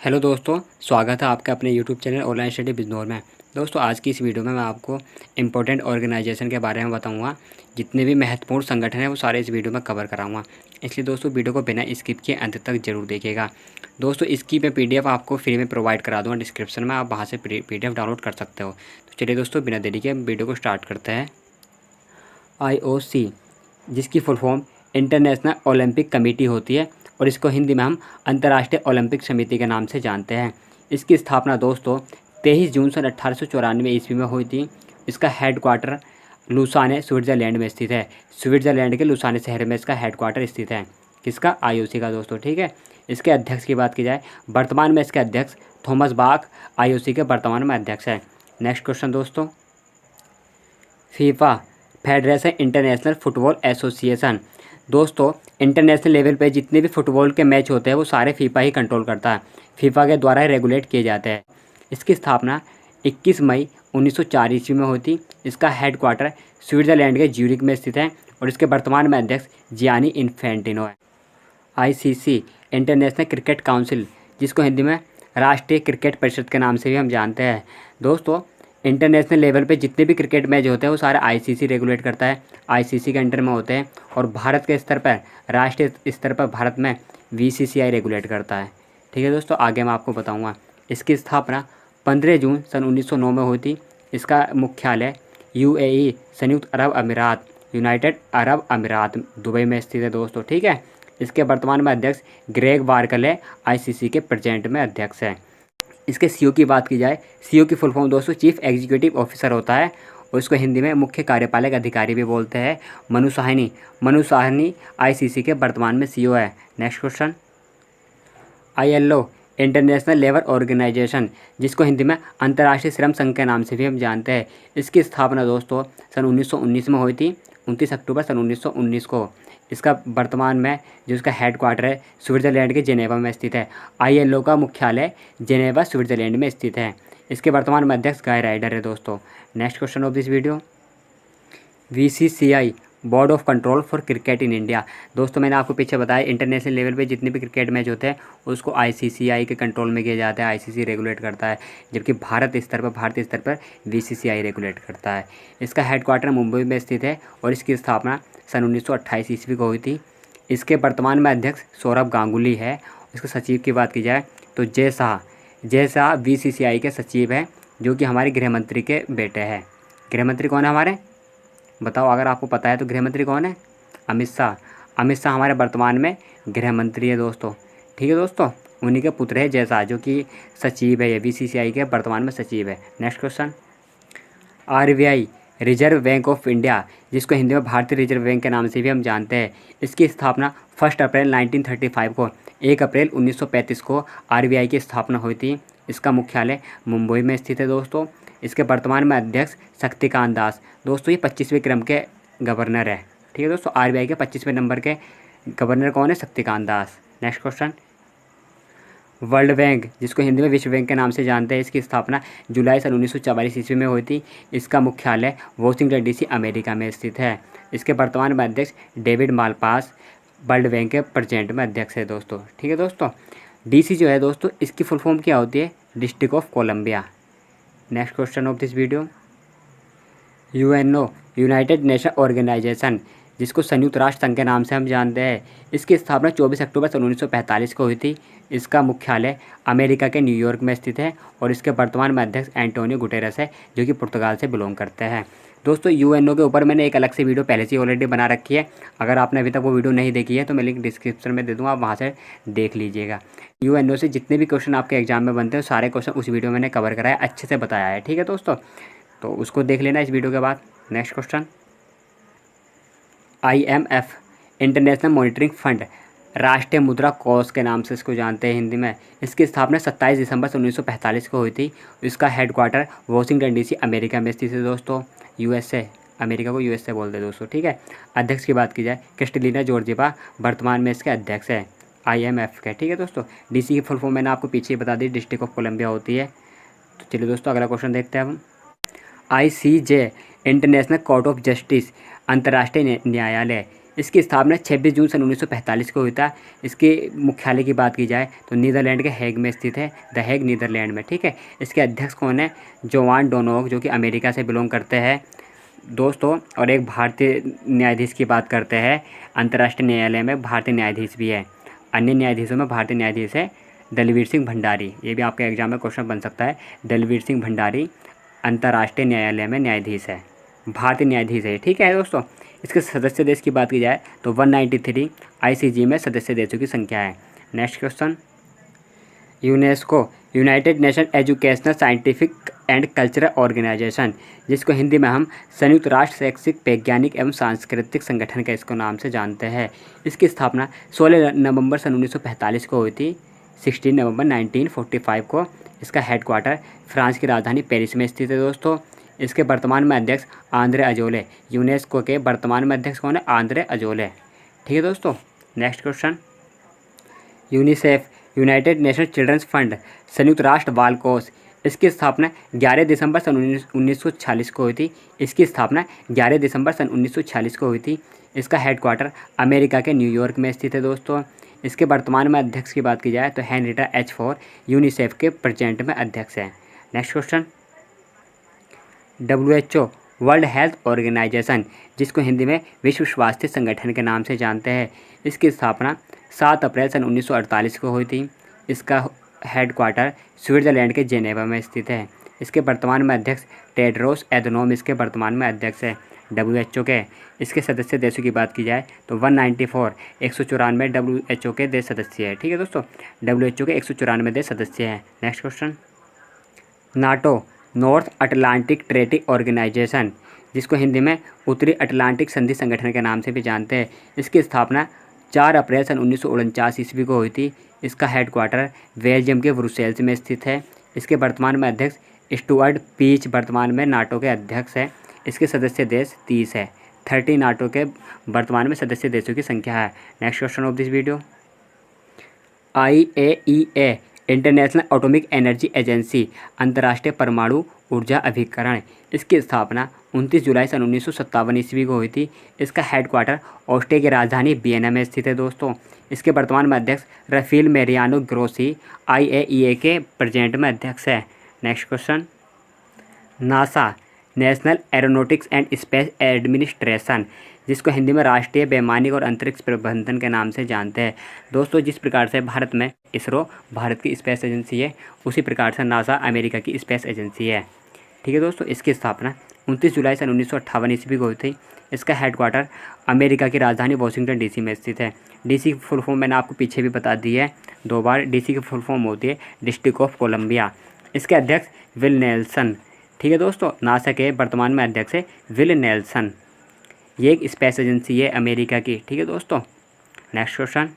Hello दोस्तों, स्वागत है आपका अपने YouTube channel online study Bijnor में। दोस्तों आज की इस वीडियो में मैं आपको इम्पोर्टेंट ऑर्गेनाइजेशन के बारे में बताऊंगा। जितने भी महत्वपूर्ण संगठन हैं वो सारे इस वीडियो में कवर कराऊंगा। इसलिए दोस्तों वीडियो को बिना स्किप किए अंत तक जरूर देखिएगा। दोस्तों इसकी मैं PDF आपको फ्री में प्रोवाइड करा दूँगा डिस्क्रिप्शन में, आप वहाँ से PDF डाउनलोड कर सकते हो। तो चलिए दोस्तों बिना देरी के वीडियो को स्टार्ट करते हैं। IOC, जिसकी full form international Olympic committee होती है और इसको हिंदी में हम अंतर्राष्ट्रीय ओलंपिक समिति के नाम से जानते हैं। इसकी स्थापना दोस्तों 23 जून सन 1894 ईस्वी में हुई थी। इसका हेड क्वार्टर लुसाने स्विट्ज़रलैंड में स्थित है। स्विट्ज़रलैंड के लुसाने शहर में इसका हेड क्वार्टर स्थित है। किसका? IOC का दोस्तों, ठीक है। इसके अध्यक्ष की बात की जाए, वर्तमान में इसके अध्यक्ष थॉमस बाक IOC के वर्तमान में अध्यक्ष है। नेक्स्ट क्वेश्चन दोस्तों, FIFA federation international football association. दोस्तों इंटरनेशनल लेवल पे जितने भी फुटबॉल के मैच होते हैं वो सारे फीफा ही कंट्रोल करता है। फीफा के द्वारा ही रेगुलेट किए जाते हैं। इसकी स्थापना 21 मई 1904 ईस्वी में हुई थी। इसका हेड क्वार्टर स्विट्ज़रलैंड के ज्यूरिक में स्थित है और इसके वर्तमान में अध्यक्ष जियानी इन्फेंटिनो है। ICC इंटरनेशनल क्रिकेट काउंसिल, जिसको हिंदी में राष्ट्रीय क्रिकेट परिषद के नाम से भी हम जानते हैं। दोस्तों इंटरनेशनल लेवल पे जितने भी क्रिकेट मैच होते हैं वो सारे ICC रेगुलेट करता है। ICC के अंडर में होते हैं और भारत के स्तर पर, राष्ट्रीय स्तर पर भारत में BCCI रेगुलेट करता है। ठीक है दोस्तों, आगे मैं आपको बताऊंगा। इसकी स्थापना 15 जून सन 1909 में हुई थी। इसका मुख्यालय UAE संयुक्त अरब अमीरात, यूनाइटेड अरब अमीरात दुबई में स्थित है दोस्तों, ठीक है। इसके वर्तमान में अध्यक्ष ग्रेग बार्कले ICC के प्रेजेंट में अध्यक्ष है। इसके CEO की बात की जाए, CEO की फुल फॉर्म दोस्तों चीफ एग्जीक्यूटिव ऑफिसर होता है और इसको हिंदी में मुख्य कार्यपालक अधिकारी भी बोलते हैं। मनु साहनी ICC के वर्तमान में CEO है। Next question, ILO international labour organisation, जिसको हिंदी में अंतर्राष्ट्रीय श्रम संघ के नाम से भी हम जानते हैं। इसकी स्थापना दोस्तों सन 1919 में हुई थी, 29 अक्टूबर सन 1919 को। इसका वर्तमान में जो इसका हेड क्वार्टर है स्विट्ज़रलैंड के जेनेवा में स्थित है। ILO का मुख्यालय जेनेवा स्विट्ज़रलैंड में स्थित है। इसके वर्तमान में अध्यक्ष गाय राइडर है दोस्तों। Next question of this video, BCCI board of control for cricket in India. दोस्तों मैंने आपको पीछे बताया इंटरनेशनल लेवल पे जितने भी क्रिकेट मैच होते हैं उसको ICCI के कंट्रोल में किया जाता है। ICC रेगुलेट करता है, जबकि भारतीय स्तर पर BCCI रेगुलेट करता है। इसका हेड क्वार्टर मुंबई में स्थित है और इसकी स्थापना सन 1928 ईस्वी को हुई थी। इसके वर्तमान में अध्यक्ष सौरभ गांगुली है। इसके सचिव की बात की जाए तो जय शाह BCCI के सचिव हैं, जो कि हमारे गृह मंत्री के बेटे हैं। गृह मंत्री कौन है हमारे? बताओ, अगर आपको पता है तो गृह मंत्री कौन है? अमित शाह हमारे वर्तमान में गृह मंत्री है दोस्तों, ठीक है दोस्तों। उन्हीं के पुत्र है जय शाह, जो कि सचिव है, ये BCCI के वर्तमान में सचिव है। Next question, RBI reserve bank of India, जिसको हिंदी में भारतीय रिजर्व बैंक के नाम से भी हम जानते हैं। इसकी स्थापना 1 अप्रैल 1935 को, 1 अप्रैल 1935 को RBI की स्थापना हुई थी। इसका मुख्यालय मुंबई में स्थित है दोस्तों। इसके वर्तमान में अध्यक्ष शक्तिकांत दास। दोस्तों ये 25वें क्रम के गवर्नर है, ठीक है दोस्तों। RBI के 25वें नंबर के गवर्नर कौन है? Shaktikanta Das. Next question, world bank, जिसको हिंदी में विश्व बैंक के नाम से जानते हैं। इसकी स्थापना जुलाई सन 1944 ईस्वी में हुई थी। इसका मुख्यालय वॉशिंगटन DC अमेरिका में स्थित है। इसके वर्तमान में अध्यक्ष डेविड मालपास वर्ल्ड बैंक के प्रेजेंट में अध्यक्ष है दोस्तों, ठीक है दोस्तों। DC जो है दोस्तों, इसकी फुल फॉर्म क्या होती है? District of Columbia. Next question of this video, UNO united nation organisation, जिसको संयुक्त राष्ट्र संघ के नाम से हम जानते हैं। इसकी स्थापना 24 अक्टूबर सन 1945 को हुई थी। इसका मुख्यालय अमेरिका के न्यूयॉर्क में स्थित है और इसके वर्तमान में अध्यक्ष एंटोनियो गुटेरेस है, जो कि पुर्तगाल से बिलोंग करते हैं। दोस्तों UNO के ऊपर मैंने एक अलग से वीडियो पहले से ऑलरेडी बना रखी है। अगर आपने अभी तक वो वीडियो नहीं देखी है तो मैं लिंक डिस्क्रिप्शन में दे दूँगा, आप वहाँ से देख लीजिएगा। UNO से जितने भी क्वेश्चन आपके एग्जाम में बनते हैं सारे क्वेश्चन उस वीडियो में मैंने कवर कराया, अच्छे से बताया है, ठीक है दोस्तों। तो उसको देख लेना इस वीडियो के बाद। Next question, IMF international monitoring fund, राष्ट्रीय मुद्रा कोष के नाम से इसको जानते हैं हिंदी में। इसकी स्थापना 27 दिसंबर 1945 को हुई थी। इसका head quarter Washington DC America में स्थित है दोस्तों। USA, अमेरिका को USA बोलते हैं दोस्तों, ठीक है। अध्यक्ष की बात की जाए, क्रिस्टलिना जॉर्जिवा वर्तमान में इसके अध्यक्ष है IMF के, ठीक है दोस्तों। DC की फुल फॉर्म मैंने आपको पीछे ही बता दी, डिस्ट्रिक्ट ऑफ कोलंबिया होती है। तो चलिए दोस्तों अगला क्वेश्चन देखते हैं हम। ICJ international court of justice, अंतर्राष्ट्रीय न्यायालय, इसकी स्थापना 26 जून सन 1945 को हुई था। इसके मुख्यालय की बात की जाए तो नीदरलैंड के हेग में स्थित है, द हेग नीदरलैंड में, ठीक है। इसके अध्यक्ष कौन है? जोआन डोनोग, जो कि अमेरिका से बिलोंग करते हैं दोस्तों। और एक भारतीय न्यायाधीश की बात करते हैं, अंतर्राष्ट्रीय न्यायालय में भारतीय न्यायाधीश भी है। अन्य न्यायाधीशों में भारतीय न्यायाधीश है दलवीर सिंह भंडारी, ये भी आपके एग्जाम में क्वेश्चन बन सकता है। दलवीर सिंह भंडारी अंतर्राष्ट्रीय न्यायालय में न्यायाधीश है, भारतीय न्यायाधीश है, ठीक है दोस्तों। इसके सदस्य देश की बात की जाए तो 193 आईसीजे में सदस्य देशों की संख्या है। Next question, UNESCO united nation educational scientific and cultural organisation, जिसको हिंदी में हम संयुक्त राष्ट्र शैक्षिक वैज्ञानिक एवं सांस्कृतिक संगठन के इसको नाम से जानते हैं। इसकी स्थापना 16 नवंबर सन 1945 को हुई थी, 16 नवंबर 1945 को। इसका हेडक्वार्टर फ्रांस की राजधानी पेरिस में स्थित है दोस्तों। इसके वर्तमान में अध्यक्ष आंद्रे अजोले, यूनेस्को के वर्तमान में अध्यक्ष कौन है? आंद्रे अजोले, ठीक है दोस्तों। Next question, UNICEF united nation children's fund, संयुक्त राष्ट्र बाल कोष, इसकी स्थापना 11 दिसंबर सन 1946 को हुई थी। इसकी स्थापना 11 दिसंबर सन 1946 को हुई थी। इसका हेडक्वार्टर अमेरिका के न्यूयॉर्क में स्थित है दोस्तों। इसके वर्तमान में अध्यक्ष की बात की जाए तो हेनरिटा एच फोर यूनिसेफ के प्रेजेंट में अध्यक्ष हैं। Next question, WHO world health organisation, जिसको हिंदी में विश्व स्वास्थ्य संगठन के नाम से जानते हैं। इसकी स्थापना 7 अप्रैल सन 1948 को हुई थी। इसका हेडक्वार्टर स्विट्ज़रलैंड के जेनेवा में स्थित है। इसके वर्तमान में अध्यक्ष टेड्रोस एधनोम इसके वर्तमान में अध्यक्ष है WHO के। इसके सदस्य देशों की बात की जाए तो 194 194 WHO के देश सदस्य हैं, ठीक है दोस्तों। WHO के 194 देश सदस्य हैं। Next question, NATO north atlantic treaty organisation, जिसको हिंदी में उत्तरी अटलांटिक संधि संगठन के नाम से भी जानते हैं। इसकी स्थापना 4 अप्रैल सन 1949 ईस्वी को हुई थी। इसका हेडक्वार्टर बेल्जियम के ब्रुसेल्स में स्थित है। इसके वर्तमान में अध्यक्ष स्टुअर्ट पीच वर्तमान में नाटो के अध्यक्ष है। इसके सदस्य देश 30 है, 30 नाटो के वर्तमान में सदस्य देशों की संख्या है। Next question of this video, IAEA international atomic energy agency, अंतर्राष्ट्रीय परमाणु ऊर्जा अभिकरण, इसकी स्थापना 29 जुलाई सन 1957 ईस्वी को हुई थी। इसका हेडक्वार्टर ऑस्ट्रिया की राजधानी वियना में स्थित है दोस्तों। इसके वर्तमान में अध्यक्ष राफेल मैरियानो ग्रोसी IAEA के प्रेजेंट में अध्यक्ष है। Next question, NASA national aeronautics and space administration, जिसको हिंदी में राष्ट्रीय वैमानिक और अंतरिक्ष प्रबंधन के नाम से जानते हैं दोस्तों। जिस प्रकार से भारत में इसरो भारत की स्पेस एजेंसी है, उसी प्रकार से नासा अमेरिका की स्पेस एजेंसी है, ठीक है दोस्तों। इसकी स्थापना 29 जुलाई सन 1958 ईस्वी को हुई थी। इसका हेडक्वार्टर अमेरिका की राजधानी वाशिंगटन DC में स्थित है। DC की फुल फॉर्म मैंने आपको पीछे भी बता दी है 2 बार। DC की फुल फॉर्म होती है डिस्ट्रिक्ट ऑफ कोलंबिया। इसके अध्यक्ष विल नेल्सन, ठीक है दोस्तों। नासा के वर्तमान में अध्यक्ष है विल नेल्सन। ये एक स्पेस एजेंसी है अमेरिका की, ठीक है दोस्तों। Next question,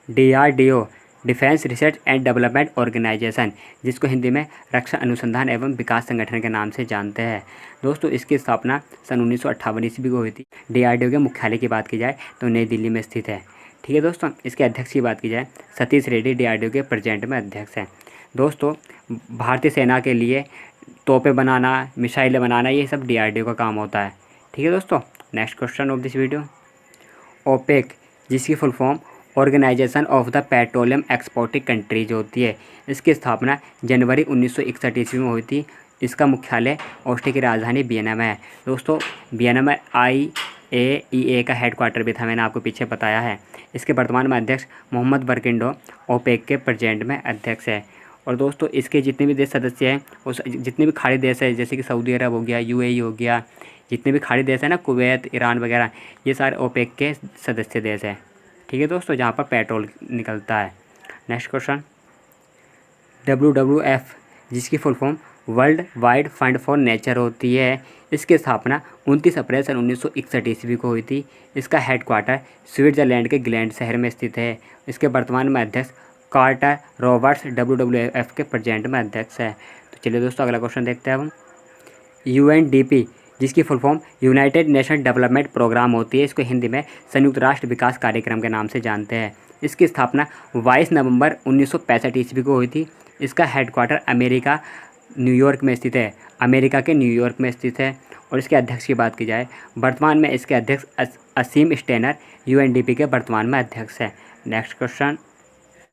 DRDO defence research and development organisation, जिसको हिंदी में रक्षा अनुसंधान एवं विकास संगठन के नाम से जानते हैं दोस्तों। इसकी स्थापना सन 1958 ईस्वी को हुई थी। DRDO के मुख्यालय की बात की जाए तो नई दिल्ली में स्थित है, ठीक है दोस्तों। इसके अध्यक्ष की बात की जाए सतीश रेड्डी DRDO के प्रेजेंट में अध्यक्ष हैं दोस्तों। भारतीय सेना के लिए तोपें बनाना, मिसाइलें बनाना, ये सब DRDO का काम होता है, ठीक है दोस्तों। Next question of this video, OPEC, जिसकी full form organisation of the petroleum exporting countries होती है। इसकी स्थापना जनवरी 1961 ईस्वी में हुई थी। इसका मुख्यालय ऑस्ट्रिया की राजधानी वियना में है दोस्तों। वियना में IAEA का हेडक्वार्टर भी था, मैंने आपको पीछे बताया है। इसके वर्तमान में अध्यक्ष मोहम्मद बरकिंडो OPEC के प्रेजेंट में अध्यक्ष है। और दोस्तों इसके जितने भी देश सदस्य हैं, उस जितने भी खाड़ी देश है, जैसे कि सऊदी अरब हो गया, UAE हो गया, जितने भी खाड़ी देश है ना, कुवैत, ईरान वगैरह, ये सारे OPEC के सदस्य देश हैं, ठीक है दोस्तों, जहाँ पर पेट्रोल निकलता है। नेक्स्ट क्वेश्चन, WWF, जिसकी full form world wide fund for nature होती है। इसकी स्थापना 29 अप्रैल सन 1961 ईस्वी को हुई थी। इसका हेडक्वार्टर स्विट्ज़रलैंड के ग्लैंड शहर में स्थित है। इसके वर्तमान में अध्यक्ष कार्टर रॉबर्ट्स WWF के प्रेजेंट में अध्यक्ष है। तो चलिए दोस्तों अगला क्वेश्चन देखते हैं हम। UNDP, जिसकी full form united nation development programme होती है। इसको हिंदी में संयुक्त राष्ट्र विकास कार्यक्रम के नाम से जानते हैं। इसकी स्थापना 22 नवंबर 1965 ईस्वी को हुई थी। इसका हेडक्वार्टर न्यूयॉर्क में स्थित है, अमेरिका के न्यूयॉर्क में स्थित है। और इसके अध्यक्ष की बात की जाए, वर्तमान में इसके अध्यक्ष असीम स्टेनर यूएनडीपी के वर्तमान में अध्यक्ष है। Next question,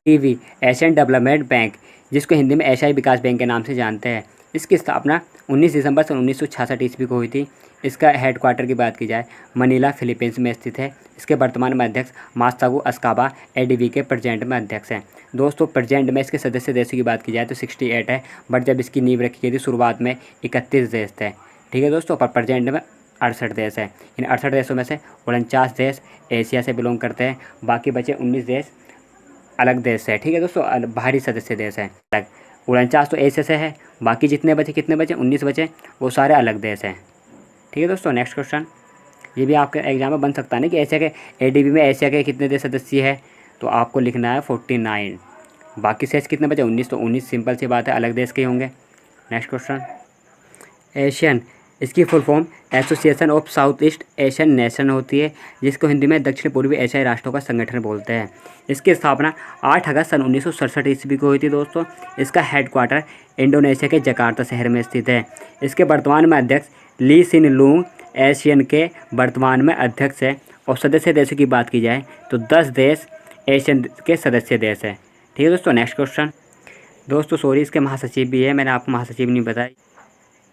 TV Asian development bank, जिसको हिंदी में एशियाई विकास बैंक के नाम से जानते हैं, इसकी स्थापना 19 दिसंबर सन 1966 ईस्वी को हुई थी। इसका हेडक्वार्टर की बात की जाए, मनीला फिलीपींस में स्थित है। इसके वर्तमान में अध्यक्ष मात्सुगो अस्काबा एडीबी के प्रेजेंट में अध्यक्ष हैं। दोस्तों प्रेजेंट में इसके सदस्य देशों की बात की जाए तो 68 है, बट जब इसकी नींव रखी गई थी शुरुआत में 31 देश थे। ठीक है दोस्तों, पर प्रेजेंट में 68 देश है। इन 68 देशों में से 49 देश एशिया से बिलोंग करते हैं, बाकी बचे 19 देश अलग देश है। ठीक है दोस्तों, बाहरी सदस्य देश है अलग। 49 तो एशिया से है, बाकी जितने बचे, कितने बचे, 19 बचे, वो सारे अलग देश हैं। ठीक है दोस्तों, नेक्स्ट क्वेश्चन, ये भी आपके एग्जाम में बन सकता है ना कि एशिया के एडीबी में एशिया के कितने देश सदस्य है, तो आपको लिखना है 49। बाकी शेष कितने बचे, 19, तो 19 सिंपल सी बात है, अलग देश के होंगे। नेक्स्ट क्वेश्चन, एशियन, इसकी full form association of south east Asian nation होती है, जिसको हिंदी में दक्षिण पूर्वी एशियाई राष्ट्रों का संगठन बोलते हैं। इसकी स्थापना 8 अगस्त सन 1967 ईस्वी को हुई थी दोस्तों। इसका हेडक्वार्टर इंडोनेशिया के जकार्ता शहर में स्थित है। इसके वर्तमान में अध्यक्ष ली सिन लूंग एशियन के वर्तमान में अध्यक्ष है। और सदस्य देशों की बात की जाए तो 10 देश एशियन के सदस्य देश है। ठीक है दोस्तों, नेक्स्ट क्वेश्चन, दोस्तों सॉरी इसके महासचिव भी है, मैंने आपको महासचिव नहीं बताई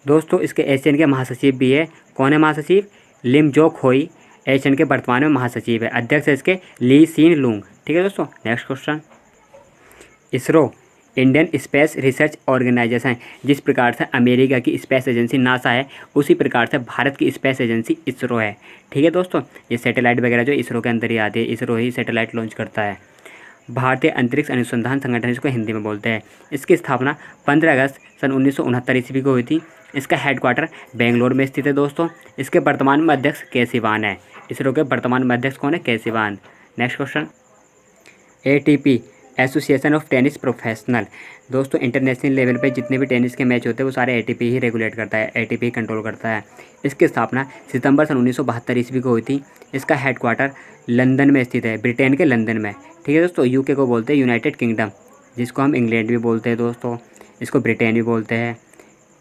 दोस्तों, इसके एशियन के महासचिव भी है। कौन है महासचिव, लिम जोक होई एशियन के वर्तमान में महासचिव है। अध्यक्ष है इसके ली सिन लूंग। ठीक है दोस्तों, next question, ISRO Indian space research organisation, जिस प्रकार से अमेरिका की स्पेस एजेंसी नासा है, उसी प्रकार से भारत की स्पेस एजेंसी इसरो है। ठीक है दोस्तों, ये सैटेलाइट वगैरह जो इसरो के अंदर ही आती है, इसरो ही सैटेलाइट लॉन्च करता है। भारतीय अंतरिक्ष अनुसंधान संगठन, इसको हिंदी में बोलते हैं। इसकी स्थापना 15 अगस्त सन 1969 ईस्वी को हुई थी। इसका हेडक्वार्टर बेंगलोर में स्थित है दोस्तों। इसके वर्तमान में अध्यक्ष के सिवान है। इसरो के वर्तमान में अध्यक्ष कौन है, के Siwan. Next question, ATP association of tennis professional, दोस्तों इंटरनेशनल लेवल पे जितने भी टेनिस के मैच होते हैं वो सारे एटीपी ही रेगुलेट करता है, एटीपी कंट्रोल करता है। इसकी स्थापना सितंबर सन 1972 ईस्वी को हुई थी। इसका हेडक्वार्टर लंदन में स्थित है, ब्रिटेन के लंदन में। ठीक है दोस्तों, यूके को बोलते हैं यूनाइटेड किंगडम, जिसको हम इंग्लैंड भी बोलते हैं दोस्तों, इसको ब्रिटेन भी बोलते हैं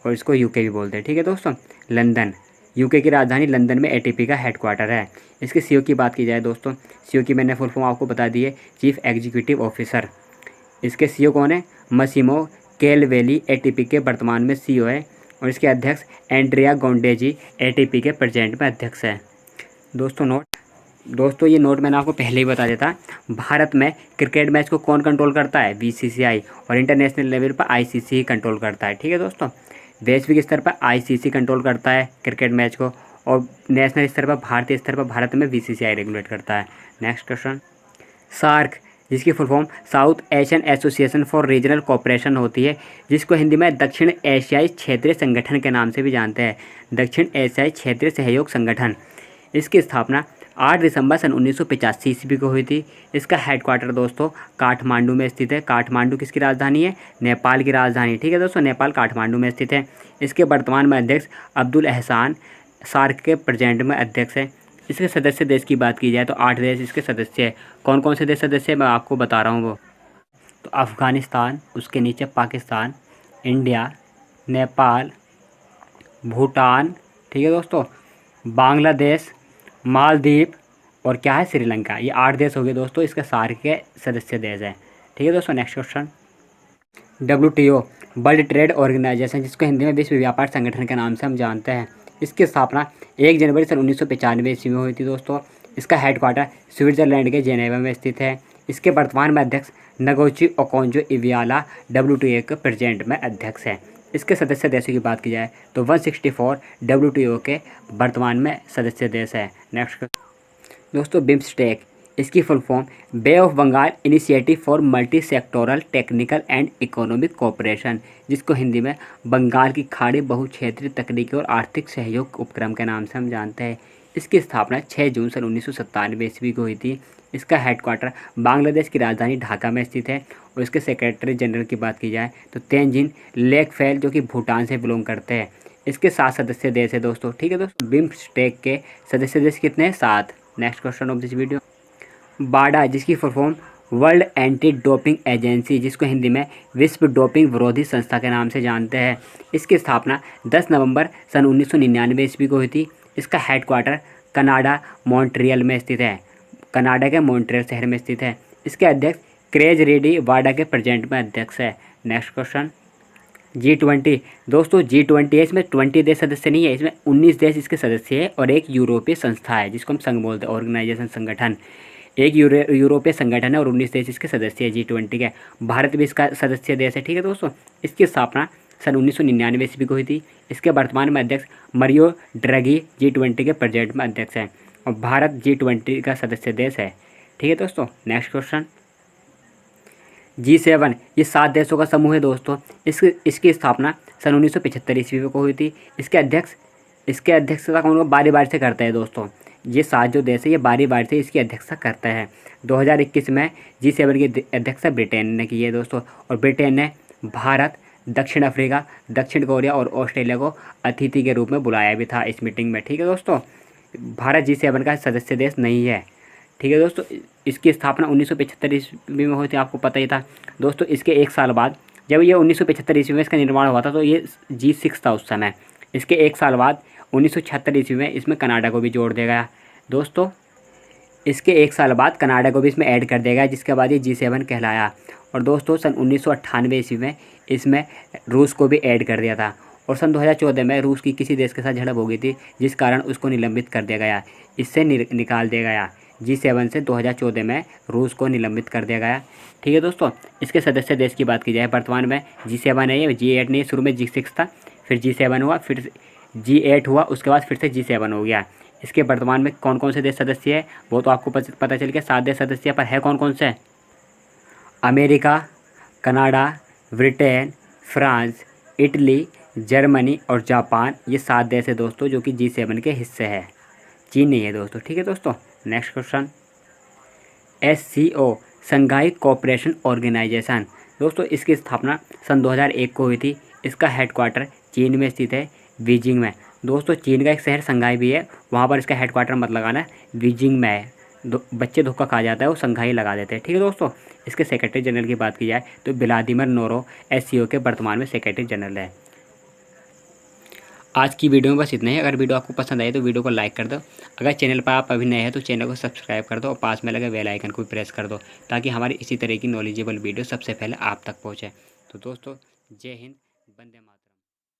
और इसको यूके भी बोलते हैं। ठीक है दोस्तों, लंदन, यूके की राजधानी लंदन में एटीपी का हेडक्वार्टर है। इसके सीईओ की बात की जाए दोस्तों, सीईओ की मैंने फुल फॉर्म आपको बता दी है, चीफ एग्जीक्यूटिव ऑफिसर। इसके सीईओ कौन है, मसिमो कैलवेली एटीपी के वर्तमान में सीईओ है। और इसके अध्यक्ष एंड्रिया गोंडेजी एटीपी के प्रेजेंट में अध्यक्ष है। दोस्तों ये नोट मैंने आपको पहले ही बता दिया था। भारत में क्रिकेट मैच को कौन कंट्रोल करता है, बीसीसीआई, और इंटरनेशनल लेवल पर आईसीसी ही कंट्रोल करता है। ठीक है दोस्तों, वैश्विक स्तर पर आईसीसी कंट्रोल करता है क्रिकेट मैच को, और नेशनल स्तर पर, भारतीय स्तर पर भारत में बीसीसीआई रेगुलेट करता है। नेक्स्ट क्वेश्चन, सार्क, जिसकी full form south Asian association for regional cooperation होती है, जिसको हिंदी में दक्षिण एशियाई क्षेत्रीय संगठन के नाम से भी जानते हैं, दक्षिण एशियाई क्षेत्रीय सहयोग संगठन। इसकी स्थापना 8 दिसंबर सन 1985 ईस्वी को हुई थी। इसका हेडक्वार्टर दोस्तों काठमांडू में स्थित है। काठमांडू किसकी राजधानी है, नेपाल की राजधानी। ठीक है दोस्तों, नेपाल काठमांडू में स्थित है। इसके वर्तमान में अध्यक्ष अब्दुल एहसान सार्क के प्रेजेंट में अध्यक्ष है। इसके सदस्य देश की बात की जाए तो 8 देश इसके सदस्य है। कौन कौन से देश सदस्य है मैं आपको बता रहा हूँ वो, तो अफ़गानिस्तान, उसके नीचे पाकिस्तान, इंडिया, नेपाल, भूटान, ठीक है दोस्तों, बांग्लादेश, मालदीव और क्या है, श्रीलंका। ये 8 देश हो गए दोस्तों, इसके सार्क के सदस्य देश हैं। ठीक है दोस्तों, next question, WTO world trade organisation, जिसको हिंदी में विश्व व्यापार संगठन के नाम से हम जानते हैं। इसकी स्थापना 1 जनवरी सन 1995 ईस्वी में हुई थी दोस्तों। इसका हेडक्वार्टर स्विट्जरलैंड के जेनेवा में स्थित है। इसके वर्तमान में अध्यक्ष नगोची ओकोंजो इवियाला WTO के प्रेजेंट में अध्यक्ष है। इसके सदस्य देशों की बात की जाए तो 164 WTO के वर्तमान में सदस्य देश है। नेक्स्ट दोस्तों, बिम्स्टेक, इसकी full form bay of Bengal initiative for multi sectoral technical and economic cooperation, जिसको हिंदी में बंगाल की खाड़ी बहुक्षेत्रीय तकनीकी और आर्थिक सहयोग उपक्रम के नाम से हम जानते हैं। इसकी स्थापना 6 जून सन 1997 ईस्वी को हुई थी। इसका हेडक्वार्टर बांग्लादेश की राजधानी ढाका में स्थित है। और इसके सेक्रेटरी जनरल की बात की जाए तो तेंजिन लेकफेल, जो कि भूटान से बिलोंग करते हैं। इसके 7 सदस्य देश है दोस्तों। ठीक है दोस्तों, बिम्स्टेक के सदस्य देश कितने हैं, 7। Next question of this video, WADA, जिसकी full form world anti doping agency, जिसको हिंदी में विश्व डोपिंग विरोधी संस्था के नाम से जानते हैं। इसकी स्थापना 10 नवंबर सन 1999 ईस्वी को हुई थी। इसका हेडक्वार्टर कनाडा मॉन्ट्रियल में स्थित है। कनाडा के मॉन्ट्रियल शहर में स्थित है। इसके अध्यक्ष क्रेज रेडी वाडा के प्रेजेंट में अध्यक्ष है। Next question, G20। दोस्तों G20 है, इसमें 20 देश सदस्य नहीं है, इसमें 19 देश इसके सदस्य है और एक यूरोपीय संस्था है जिसको हम संघ बोलते हैं, ऑर्गेनाइजेशन, संगठन। एक यूरोपीय संगठन है और 19 देश इसके सदस्य है G20 के। भारत भी इसका सदस्य देश है। ठीक है दोस्तों, इसकी स्थापना सन 1999 ईस्वी को हुई थी। इसके वर्तमान में अध्यक्ष मरियो ड्रैगी G20 के प्रेजेंट में अध्यक्ष हैं और भारत G20 का सदस्य देश है। ठीक है दोस्तों, नेक्स्ट क्वेश्चन, G7, ये 7 देशों का समूह है दोस्तों। इसकी स्थापना सन 1975 ईस्वी को हुई थी। इसके अध्यक्षता कौन बारी बारी से करता है दोस्तों। ये 7 जो देश है ये बारी बारी से इसकी अध्यक्षता करता है। 2021 में G7 की अध्यक्षता ब्रिटेन ने की है दोस्तों, और ब्रिटेन ने भारत, दक्षिण अफ्रीका, दक्षिण कोरिया और ऑस्ट्रेलिया को अतिथि के रूप में बुलाया भी था इस मीटिंग में। ठीक है दोस्तों, भारत G7 का सदस्य देश नहीं है। ठीक है दोस्तों, इसकी स्थापना 1975 ईस्वी में हुई थी, आपको पता ही था दोस्तों। इसके एक साल बाद, जब ये 1975 ईस्वी में इसका निर्माण हुआ था तो ये G6 था उस समय। इसके एक साल बाद 1976 ईस्वी में इसमें कनाडा को भी जोड़ दिया गया दोस्तों। इसके एक साल बाद कनाडा को भी इसमें ऐड कर दिया गया, जिसके बाद ये G7 कहलाया। और दोस्तों सन 1998 ईस्वी में इसमें रूस को भी ऐड कर दिया था। और सन 2014 में रूस की किसी देश के साथ झड़प हो गई थी, जिस कारण उसको निलंबित कर दिया गया, इससे निकाल दिया गया। G7 से 2014 में रूस को निलंबित कर दिया गया। ठीक है दोस्तों, इसके सदस्य देश की बात की जाए, वर्तमान में G7 है, ये G8 नहीं, शुरू में G6 था, फिर G7 हुआ, फिर G8 हुआ, उसके बाद फिर से G7 हो गया। इसके वर्तमान में कौन कौन से देश सदस्य है वो तो आपको पता चल गया, 7 देश सदस्य, पर है कौन कौन से? America, Canada, Britain, France, Italy, Germany और जापान, ये 7 देश है दोस्तों जो कि G7 के हिस्से है। चीन नहीं है दोस्तों। ठीक है दोस्तों, next question, SCO, Shanghai cooperation organisation. दोस्तों इसकी स्थापना सन 2001 को हुई थी। इसका हेडक्वार्टर चीन में स्थित है, बीजिंग में। दोस्तों चीन का एक शहर शंघाई भी है, वहाँ पर इसका हेडक्वार्टर मत लगाना, बीजिंग में है। बच्चे धोखा खा जाता है, वो शंघाई लगा देते हैं। ठीक है दोस्तों, इसके सेक्रेटरी जनरल की बात की जाए तो व्लादिमीर नोरो SCO के वर्तमान में सेक्रेटरी जनरल है। आज की वीडियो में बस इतना ही। अगर वीडियो आपको पसंद आए तो वीडियो को लाइक कर दो। अगर चैनल पर आप अभी नए हैं तो चैनल को सब्सक्राइब कर दो और पास में लगे बेल आइकन को भी प्रेस कर दो, ताकि हमारी इसी तरह की नॉलेजेबल वीडियो सबसे पहले आप तक पहुंचे। तो दोस्तों, जय हिंद, वंदे मातरम।